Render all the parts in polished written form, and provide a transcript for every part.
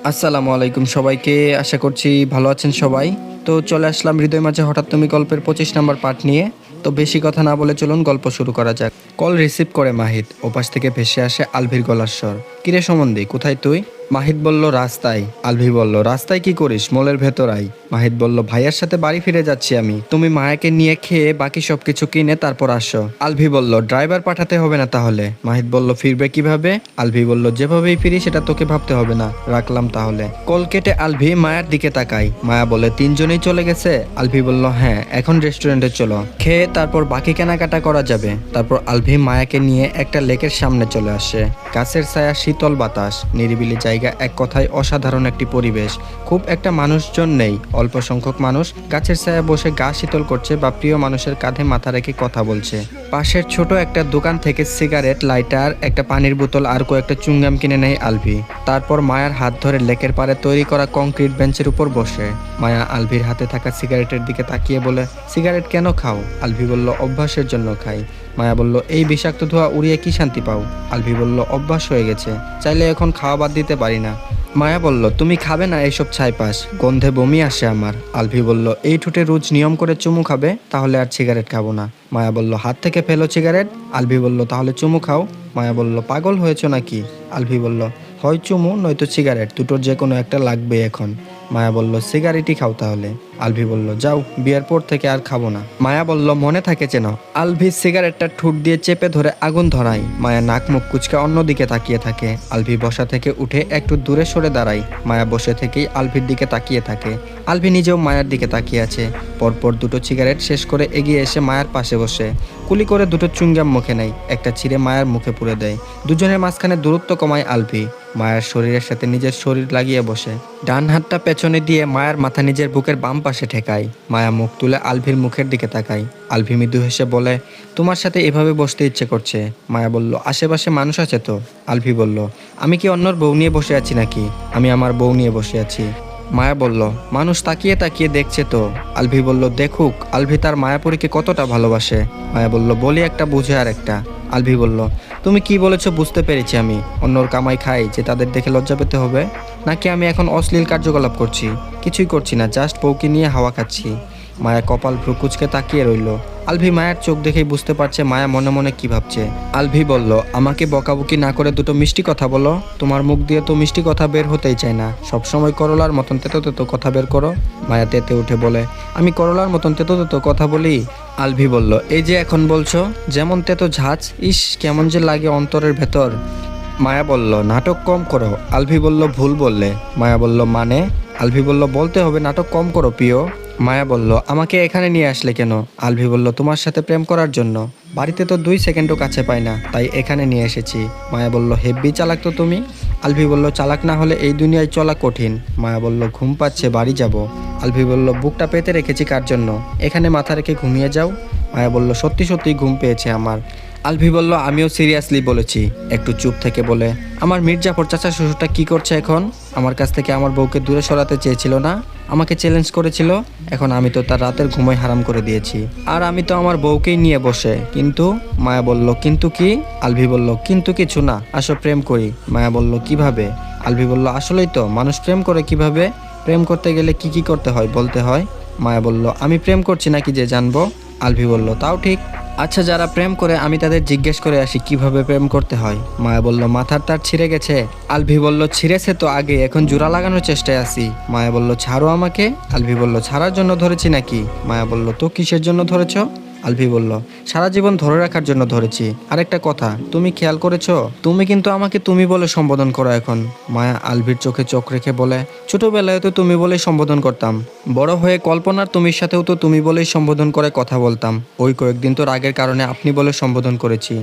আসসালামু আলাইকুম সবাইকে। আশা করছি ভালো আছেন সবাই। তো চলে আসলাম হৃদয় মাঝে হঠাৎ তুমি গল্পের 25 নম্বর পার্ট নিয়ে। তো বেশি কথা না বলে চলুন গল্প শুরু করা যাক। কল রিসিভ করে মাহিত। ওপাশ থেকে ভেসে আসে আলভির গলার স্বর। কিরে সম্বন্ধী, কোথায় তুই? মাহিত বলল রাস্তায়। আলভি বলল রাস্তায় কি করিস? মলের ভেতর আই। মাহিত বলল ভাইয়ার সাথে বাড়ি ফিরে যাচ্ছি আমি। তুমি মায়াকে নিয়ে খেয়ে বাকি সবকিছু কিনে তারপর আসো। আলভি বলল ড্রাইভার পাঠাতে হবে না তাহলে। মাহিত বলল ফিরবে কিভাবে? আলভি বলল যেভাবেই ফিরি সেটা তোকে ভাবতে হবে না, রাখলাম তাহলে। কল কেটে আলভি মায়ার দিকে তাকাই। মায়া বলে তিনজনেই চলে গেছে? আলভি বলল হ্যাঁ, এখন রেস্টুরেন্টে চলো, খেয়ে তারপর বাকি কেনাকাটা করা যাবে। তারপর আলভি মায়াকে নিয়ে একটা লেকের সামনে চলে আসে। গাছের ছায়া, শীতল বাতাস, নিরিবিলি জায়গা, এক কথায় অসাধারণ একটি পরিবেশ। খুব একটা মানুষজন নেই, অল্প সংখ্যক মানুষ গাছের ছায়া বসে গা শীতল করছে বা প্রিয় মানুষের কাঁধে মাথা রেখে কথা বলছে। পাশের ছোট একটা দোকান থেকে সিগারেট, লাইটার, একটা পানির বোতল আর কয়েকটা চুঙ্গাম কিনে নেয় আলভি। তারপর মায়ার হাত ধরে লেকের পাড়ে তৈরি করা কংক্রিট বেঞ্চের উপর বসে। মায়া আলভির হাতে থাকা সিগারেটের দিকে তাকিয়ে বলে সিগারেট কেন খাও? আলভি বলল অভ্যাসের জন্য খাই। মায়া বলল এই বিষাক্ত ধোঁয়া উড়িয়ে কি শান্তি পাও? আলভি বলল অভ্যাস হয়ে গেছে, চাইলে এখন খাওয়া বাদ দিতে পারি না। মায়া বলল তুমি খাবে না এইসব ছাইপাস, গন্ধে বমি আসে আমার। আলভি বলল এই ঠোঁটে রোজ নিয়ম করে চুমু খাবে, তাহলে আর সিগারেট খাবো না। মায়া বলল হাত থেকে ফেলো সিগারেট। আলভি বলল তাহলে চুমু খাও। মায়া বলল পাগল হয়েছ নাকি? আলভি বলল হয় চুমু নয়তো সিগারেট, দুটোর যে কোনো একটা লাগবে এখন। মায়া বলল সিগারেটই খাও তাহলে। আলভি বলল যাও, বিয়ের পর থেকে আর খাবো না। মায়া বলল মনে থাকে যেন। আলভি সিগারেটটা ঠোঁট দিয়ে চেপে ধরে আগুন ধরায়। মায়া নাক মুখ কুচকে অন্যদিকে তাকিয়ে থাকে। আলভি বসা থেকে উঠে একটু দূরে সরে দাঁড়ায়। মায়া বসে থেকেই আলভির দিকে তাকিয়ে থাকে। আলভি নিজেও মায়ের দিকে তাকিয়ে আছে। পরপর দুটো সিগারেট শেষ করে এগিয়ে এসে মায়ের পাশে বসে কুলি করে দুটো চুঙ্গাম মুখে নেয়, একটা ছিঁড়ে মায়ের মুখে পুরে দেয়। দুজনের মাঝখানে দূরত্ব কমায় আলভি। মায়ের শরীরের সাথে নিজের শরীর লাগিয়ে বসে ডান হাতটা পেছনে দিয়ে মায়ের মাথা নিজের বুকের বাম পাশে ঠেকায়। মায়া মুখ তুলে আলভির মুখের দিকে তাকায়। আলভি মৃদু হেসে বলে তোমার সাথে এভাবে বসতে ইচ্ছে করছে। মায়া বলল আশেপাশে মানুষ আছে তো। আলভি বলল আমি কি অন্যর বউ নিয়ে বসে আছি নাকি? আমি আমার বউ নিয়ে বসে আছি। মায়া বলল মানুষ তাকিয়ে তাকিয়ে দেখছে তো। আলভি বলল দেখুক আলভি তার মায়াপুরীকে কতটা ভালোবাসে। মায়া বলল বলি একটা বুঝে আর একটা। আলভি বলল তুমি কি বলেছো বুঝতে পেরেছি আমি। অন্যর কামাই খাই যে তাদের দেখে লজ্জা পেতে হবে? নাকি আমি এখন অশ্লীল কার্যকলাপ করছি? কিছুই করছি না, জাস্ট বউকে নিয়ে হাওয়া খাচ্ছি। মায়া কপাল ভ্রু কুঁচকে তাকিয়ে রইল। আলভি মায়ের চোখ দেখেই বুঝতে পারছে মায়া মনে মনে কি ভাবছে। আলভি বলল আমাকে বকাবকি না করে দুটো মিষ্টি কথা বলো। তোমার মুখ দিয়ে তো মিষ্টি কথা বের হতেই চায় না, সবসময় করলার মতন তেতো তেতো কথা বের করো। মায়া তেতে উঠে বলে আমি করলার মতন তেতো তেতো কথা বলি? আলভি বলল এই যে এখন বলছো, যেমন তেতো ঝাঁজ, ইস কেমন যে লাগে অন্তরের ভেতর। মায়া বলল নাটক কম করো। আলভি বলল ভুল বললে। মায়া বলল মানে? আলভি বলল বলতে হবে নাটক কম করো প্রিয়। মায়া বলল আমাকে এখানে নিয়ে আসলে কেন? আলভি বলল তোমার সাথে প্রেম করার জন্য। বাড়িতে তো 2 সেকেন্ডও কাছে পাই না, তাই এখানে নিয়ে এসেছি। মায়া বলল হেব্বি চালাক তো তুমি। আলভি বলল চালাক না হলে এই দুনিয়ায় চলা কঠিন। মায়া বলল ঘুম পাচ্ছে, বাড়ি যাব। আলভি বলল বুকটা পেতে রেখেছি কার জন্য? এখানে মাথা রেখে ঘুমিয়ে যাও। মায়া বলল সত্যি সত্যি ঘুম পেয়েছে আমার। আলভি বলল আমিও সিরিয়াসলি বলেছি। একটু চুপ থেকে বলে আমার মির্জাফর চাচা শ্বশুরটা কি করছে এখন? আমার কাছ থেকে আমার বউকে দূরে সরাতে চেয়েছিল না, আমাকে চ্যালেঞ্জ করেছিল। এখন আমি তো তার রাতের ঘুমই হারাম করে দিয়েছি, আর আমি তো আমার বউকেই নিয়ে বসে। কিন্তু? মায়া বলল কিন্তু কি? আলভি বলল কিন্তু কিছু না, আসো প্রেম করি। মায়া বলল কিভাবে? আলভি বলল আসলেই তো, মানুষ প্রেম করে কিভাবে? প্রেম করতে গেলে কি কি করতে হয় বলতে হয়। মায়া বলল আমি প্রেম করছি নাকি যে জানবো? আলভি বলল তাও ঠিক। আচ্ছা যারা প্রেম করে আমি তাদের জিজ্ঞেস করে আসি কিভাবে প্রেম করতে হয়। মায়া বলল মাথার তার ছিঁড়ে গেছে। আলভি বলল ছিঁড়েছে তো আগে, এখন জোড়া লাগানোর চেষ্টায় আছি। মায়া বলল ছাড়ো আমাকে। আলভি বলল ছাড়ার জন্য ধরেছি নাকি? মায়া বলল তো কিসের জন্য ধরেছ? আলভি বলল সারা জীবন ধরে রাখার জন্য ধরেছি। আরেকটা কথা তুমি খেয়াল করেছো, তুমি কিন্তু আমাকে তুমি বলে সম্বোধন করো এখন। মায়া আলভির চোখে চোখ রেখে বলে ছোটবেলায় তো তুমি বলেই সম্বোধন করতাম, বড় হয়ে কল্পনার তুমির সাথেও তো তুমি বলেই সম্বোধন করে কথা বলতাম। ওই কয়েকদিন তো রাগের কারণে আপনি বলে সম্বোধন করেছি।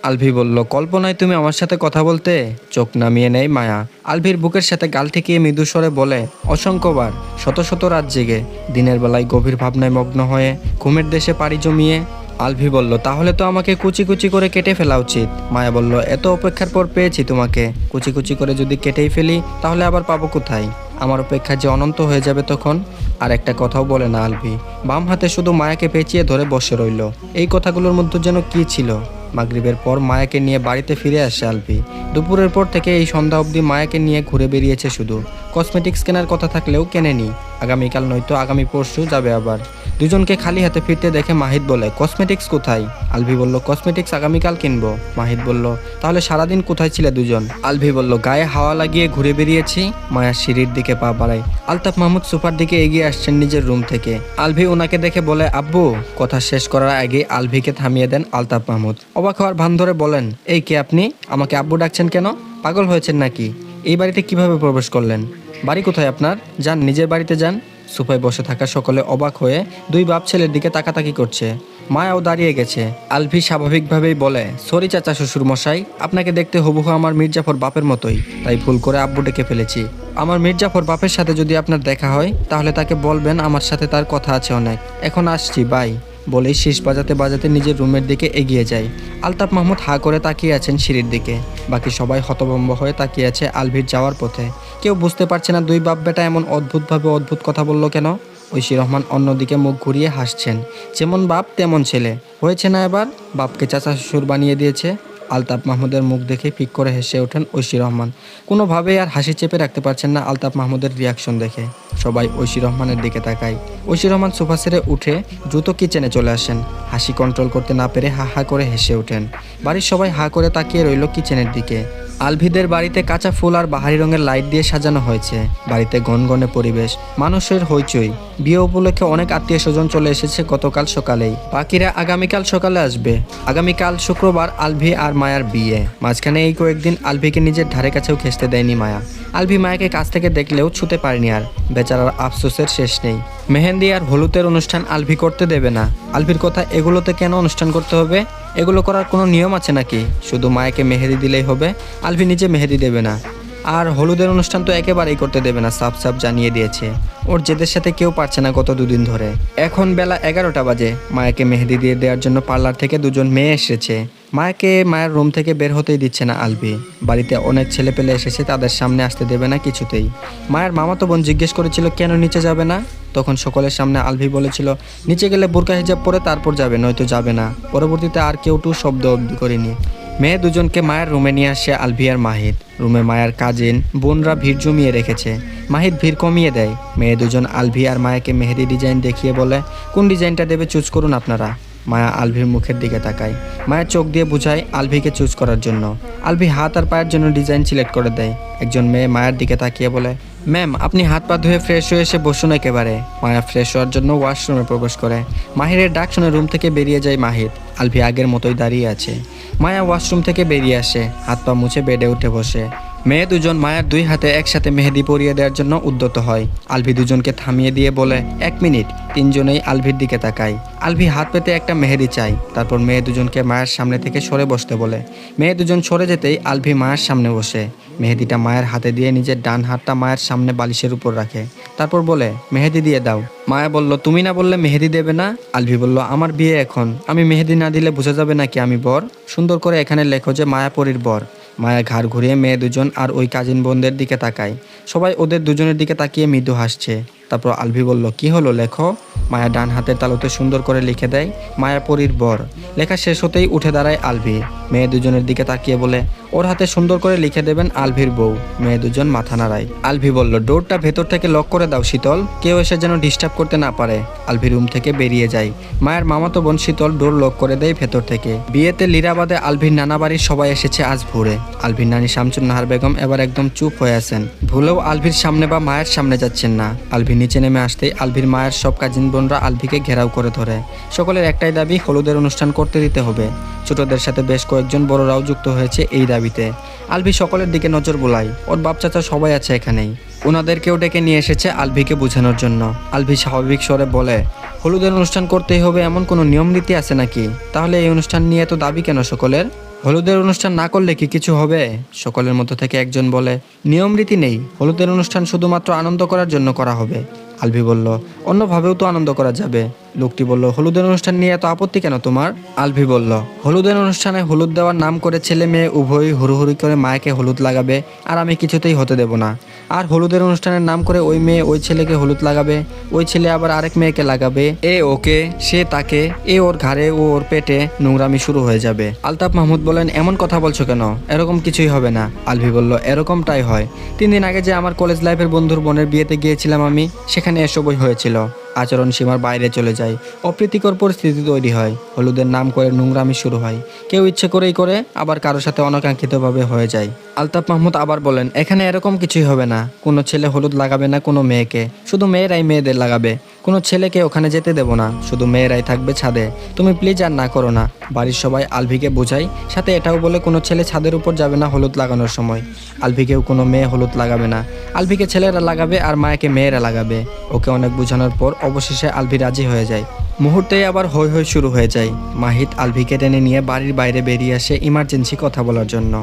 আলভি বলল কল্পনায় তুমি আমার সাথে কথা বলতে? চোখ নামিয়ে নেয় মায়া। আলভির বুকের সাথে গাল ঠেকিয়ে মৃদু স্বরে বলে অসংখ্যবার, শত শত রাত জেগে, দিনের বেলায় গভীর ভাবনায় মগ্ন হয়ে, ঘুমের দেশে পাড়ি জমিয়ে। আলভি বলল তাহলে তো আমাকে কুচি কুচি করে কেটে ফেলা উচিত। মায়া বলল এত অপেক্ষার পর পেয়েছি তোমাকে, কুচি কুচি করে যদি কেটেই ফেলি তাহলে আবার পাবো কোথায়? আমার অপেক্ষা যে অনন্ত হয়ে যাবে তখন। আর একটা কথাও বলে না আলভি, বাম হাতে শুধু মায়াকে পেঁচিয়ে ধরে বসে রইল। এই কথাগুলোর মধ্যে যেন কি ছিল, মাগরিবের পর মায়াকে নিয়ে বাড়িতে ফিরে আসে আলভি। দুপুরের পর থেকে এই সন্ধ্যা অবধি মায়াকে নিয়ে ঘুরে বেরিয়েছে শুধু। কসমেটিক্স কেনার কথা থাকলেও কেনেনি, আগামীকাল নয়তো আগামী পরশু যাবে আবার। দুজনকে খালি হাতে ফিরতে দেখে মাহিদ বলে, কসমেটিক্স কোথায়? আলভি বলল, কসমেটিক্স আগামীকাল কিনবো। মাহিদ বলল, তাহলে সারাদিন কোথায় ছিলে দুজন? আলভি বলল, গায়ে হাওয়া লাগিয়ে ঘুরে বেরিয়েছি। মায়া সিঁড়ির দিকে পা বাড়ায়। আলতাফ মাহমুদ সোফার দিকে এগিয়ে আসছেন নিজের রুম থেকে। আলভি ওনাকে দেখে বলে, আব্বু। কথা শেষ করার আগে আলভিকে থামিয়ে দেন আলতাফ মাহমুদ। অবাক হওয়ার ভান ধরে বলেন, এই কে আপনি? আমাকে আব্বু ডাকছেন কেন? পাগল হয়েছেন নাকি? এই বাড়িতে কিভাবে প্রবেশ করলেন? বাড়ি কোথায় আপনার? যান, নিজের বাড়িতে যান। সোফায় বসে থাকা সকলে অবাক হয়ে দুই বাপ ছেলের দিকে তাকাতাকি করছে। মায়াও দাঁড়িয়ে গেছে। আলভি স্বাভাবিকভাবেই বলে, সরি চাচা শ্বশুর মশাই, আপনাকে দেখতে হুবহু আমার মির্জাফর বাপের মতোই, তাই ভুল করে আব্বু ডেকে ফেলেছি। আমার মির্জাফর বাপের সাথে যদি আপনার দেখা হয় তাহলে তাকে বলবেন আমার সাথে তার কথা আছে অনেক। এখন আসছি, বাই। বলেই শীষ বাজাতে বাজাতে নিজের রুমের দিকে এগিয়ে যায়। আলতাফ মাহমুদ হা করে তাকিয়ে আছেন সিঁড়ির দিকে। বাকি সবাই হতভম্ব হয়ে তাকিয়ে আছে আলভির যাওয়ার পথে। কেউ বুঝতে পারছে না দুই বাপ বেটা এমন অদ্ভুতভাবে অদ্ভুত কথা বলল কেন। ঐশী রহমান অন্যদিকে মুখ ঘুরিয়ে হাসছেন। যেমন বাপ তেমন ছেলে হয়েছে না এবার? বাপকে চাচা শ্বশুর বানিয়ে দিয়েছে। আলতাফ মাহমুদের মুখ দেখে ফিক করে হেসে ওঠেন ঐশী রহমান। কোনোভাবেই আর হাসি চেপে রাখতে পারছেন না আলতাফ মাহমুদের রিয়াকশন দেখে। সবাই ঐশী রহমানের দিকে তাকায়। ঐশী রহমান সোফা ছেড়ে উঠে দ্রুত কিচেনে চলে আসেন। হাসি কন্ট্রোল করতে না পেরে হা হা করে হেসে ওঠেন। বাড়ির সবাই হা করে তাকিয়ে রইল কিচেনের দিকে। আলভিদের বাড়িতে কাঁচা ফুল আর বাহারি রঙের লাইট দিয়ে সাজানো হয়েছে। বাড়িতে গনগনে পরিবেশ, মানুষের হইচই। বিয়ে উপলক্ষে অনেক আত্মীয় স্বজন চলে এসেছে গতকাল সকালেই। বাকিরা আগামীকাল সকালে আসবে। আগামীকাল শুক্রবার আলভি আর মায়ার বিয়ে। মাঝখানে এই কয়েকদিন আলভিকে নিজের ধারে কাছেও ঘেঁষতে দেয়নি মায়া। আলভি মায়াকে কাছ থেকে দেখলেও ছুতে পারেনি আর। বেচারার আফসোসের শেষ নেই। মেহেন্দি আর হলুদের অনুষ্ঠান আলভি করতে দেবে না। আলভির কথা, এগুলোতে কেন অনুষ্ঠান করতে হবে? এগুলো করার কোনো নিয়ম আছে নাকি? শুধু মায়াকে মেহেদি দিলেই হবে, আলভি নিজে মেহেদি দেবে না। আর হলুদের অনুষ্ঠান তো একেবারেই করতে দেবে না, সাফ সাফ জানিয়ে দিয়েছে। ওর জেদের সাথে কেউ পারছে না গত দুদিন ধরে। এখন বেলা 11টা বাজে। মায়াকে মেহেদি দিয়ে দেওয়ার জন্য পার্লার থেকে দুজন মেয়ে এসেছে। মায়াকে মায়ের রুম থেকে বের হতেই দিচ্ছে না আলভি। বাড়িতে অনেক ছেলে পেলে এসেছে, তাদের সামনে আসতে দেবে না কিছুতেই। মায়ের মামাতো বোন জিজ্ঞেস করেছিল কেন নিচে যাবে না। তখন সকলের সামনে আলভি বলেছিল নিচে গেলে বোরকা হিজাব পরে তারপর যাবে, নয়তো যাবে না। পরবর্তীতে আর কেউ টু শব্দ অব্দি করেনি। মেয়ে দুজনকে মায়ের রুমে নিয়ে আসে আলভি আর মাহিদ। রুমে মায়ের কাজিন বোনরা ভিড় জমিয়ে রেখেছে। মাহিদ ভিড় কমিয়ে দেয়। মেয়ে দুজন আলভি আর মায়াকে মেহেদি ডিজাইন দেখিয়ে বলে, কোন ডিজাইনটা দেবে চুজ করুন আপনারা। মায়া আলভির মুখের দিকে তাকায়। মায়ের চোখ দিয়ে বুঝায় আলভিকে চুজ করার জন্য। আলভি হাত আর পায়ের জন্য ডিজাইন সিলেক্ট করে দেয়। একজন মেয়ে মায়ের দিকে তাকিয়ে বলে, ম্যাম আপনি হাত পা ধুয়ে ফ্রেশ হয়ে এসে বসুন একেবারে। মায়া ফ্রেশ হওয়ার জন্য ওয়াশরুমে প্রবেশ করে। মাহিরের ডাক শুনে রুম থেকে বেরিয়ে যায় মাহির। আলভি আগের মতোই দাঁড়িয়ে আছে। মায়া ওয়াশরুম থেকে বেরিয়ে আসে, হাত পা মুছে বেডে উঠে বসে। মেয়ে দুজন মায়ার দুই হাতে একসাথে মেহেদি পরিয়ে দেওয়ার জন্য উদ্যত হয়। আলভি দুজনকে থামিয়ে দিয়ে বলে, 1 মিনিট। তিনজনেই আলভির দিকে তাকায়। আলভি হাত পেতে একটা মেহেদি চাই। তারপর মেয়ে দুজনকে মায়ের সামনে থেকে সরে বসতে বলে। মেয়ে দুজন সরে যেতেই আলভি মায়ের সামনে বসে। মেহেদিটা মায়ের হাতে দিয়ে নিজের ডান হাতটা মায়ের সামনে বালিশের উপর রাখে। তারপর বলে, মেহেদি দিয়ে দাও। মায়া বলল, তুমি না বললে মেহেদি দেবে না? আলভি বলল, আমার বিয়ে এখন, আমি মেহেদি না দিলে বোঝা যাবে নাকি আমি বর? সুন্দর করে এখানে লেখো যে মায়াপরীর বর। মায়া ঘাড় ঘুরিয়ে মেয়ে দুজন আর ওই কাজিন বোনদের দিকে তাকায়। সবাই ওদের দুজনের দিকে তাকিয়ে মৃদু হাসছে। তারপর আলভি বলল, কি হলো লেখো। মায়া ডান হাতের তালুতে সুন্দর করে লিখে দেয়, মায়াপরীর বর। লেখা শেষ হতেই উঠে দাঁড়ায় আলভি। মেয়ে দুজনের দিকে তাকিয়ে বলে, ওর হাতে সুন্দর করে লিখে দেবেন আলভির বউ। মেয়ে দুজন মাথা নাড়ায়। আলভি বলল, ডোরটা ভেতর থেকে লক করে দাও শীতল, কেউ এসে যেন ডিস্টার্ব করতে না পারে। আলভি রুম থেকে বেরিয়ে যায়। মায়ের মামাতো বোন শীতল ডোর লক করে দেয় ভেতর থেকে। বিয়েতে লিরাবাদে আলভির নানা বাড়ির সবাই এসেছে আজ ভোরে। আলভির নানি শামসুন নাহার বেগম এবার একদম চুপ হয়ে আছেন। ভুলেও আলভির সামনে বা মায়ের সামনে যাচ্ছেন না। আলভি নিচে নেমে আসতেই আলভির মায়ের সব কাজিন বোনরা আলভিকে ঘেরাও করে ধরে। সকলের একটাই দাবি, হলুদের অনুষ্ঠান করতে দিতে হবে। ছোটদের সাথে বেশ কয়েকজন বড়রাও যুক্ত হয়েছে এই দাবিতে। আলভি সকলের দিকে নজর বুলায়। ওর বাপ চাচা সবাই আছে এখানেই। ওনাদেরকেও ডেকে নিয়ে এসেছে আলভিকে বোঝানোর জন্য। আলভি স্বাভাবিক স্বরে বলে, হলুদের অনুষ্ঠান করতেই হবে এমন কোনো নিয়ম নীতি আছে নাকি? তাহলে এই অনুষ্ঠান নিয়ে তো দাবি কেন সকলের? হলুদের অনুষ্ঠান না করলে কি কিছু হবে? সকলের মধ্য থেকে একজন বলে, নিয়ম রীতি নেই, হলুদের অনুষ্ঠান শুধুমাত্র আনন্দ করার জন্য করা হবে। আলভি বলল, অন্যভাবেও তো আনন্দ করা যাবে। লোকটি বলল, হলুদের অনুষ্ঠান নিয়ে এত আপত্তি কেন তোমার? আলভি বলল, হলুদের অনুষ্ঠানে হলুদ দেওয়ার নাম করে ছেলে মেয়ে উভয়ই হুড়োহুড়ি করে মায়াকে হলুদ লাগাবে, আর আমি কিছুতেই হতে দেব না। আর হলুদের অনুষ্ঠানের নাম করে ওই মেয়ে ওই ছেলেকে হলুদ লাগাবে, ওই ছেলে আবার আরেক মেয়েকে লাগাবে, এ ওকে সে তাকে, এ ওর ঘাড়ে ও ওর পেটে নোংরামি শুরু হয়ে যাবে। আলতাফ মাহমুদ বলেন, এমন কথা বলছো কেন? এরকম কিছুই হবে না। আলভি বলল, এরকমটাই হয়। 3 দিন আগে যে আমার কলেজ লাইফের বন্ধুর বোনের বিয়েতে গিয়েছিলাম আমি, সেখানে এসবই হয়েছিল। আচরণ সীমার বাইরে চলে যায়, অপ্রীতিকর পরিস্থিতি তৈরি হয়, হলুদের নাম করে নোংরামি শুরু হয়, কেউ ইচ্ছে করেই করে, আবার কারোর সাথে অনাকাঙ্ক্ষিতভাবে হয়ে যায়। আলতাফ মাহমুদ আবার বলেন, এখানে এরকম কিছুই হবে না। কোনো ছেলে হলুদ লাগাবে না কোনো মেয়েকে, শুধু মেয়েরাই মেয়েদের লাগাবে। কোনো ছেলেকে ওখানে যেতে দেব না, শুধু মেয়েরাই থাকবে ছাদে। তুমি প্লিজ আর না করো না। বাড়ির সবাই আলভিকে বোঝাই, সাথে এটাও বলে কোনো ছেলে ছাদের উপর যাবে না হলুদ লাগানোর সময়। আলভিকেও কোনো মেয়ে হলুদ লাগাবে না। আলভিকে ছেলেরা লাগাবে আর মায়াকে মেয়েরা লাগাবে। ওকে অনেক বোঝানোর পর অবশেষে আলভি রাজি হয়ে যায়। মুহূর্তেই আবার হৈ হৈ শুরু হয়ে যায়। মাহিদ আলভিকে টেনে নিয়ে বাড়ির বাইরে বেরিয়ে আসে ইমার্জেন্সি কথা বলার জন্য।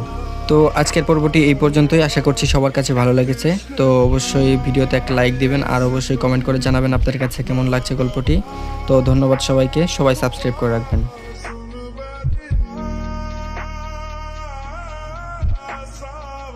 তো আজকের পর্বটি এই পর্যন্তই। আশা করছি সবার কাছে ভালো লেগেছে। তো অবশ্যই ভিডিওতে একটা লাইক দিবেন, আর অবশ্যই কমেন্ট করে জানাবেন আপনাদের কাছে কেমন লাগছে গল্পটি। তো ধন্যবাদ সবাইকে, সবাই সাবস্ক্রাইব করে রাখবেন।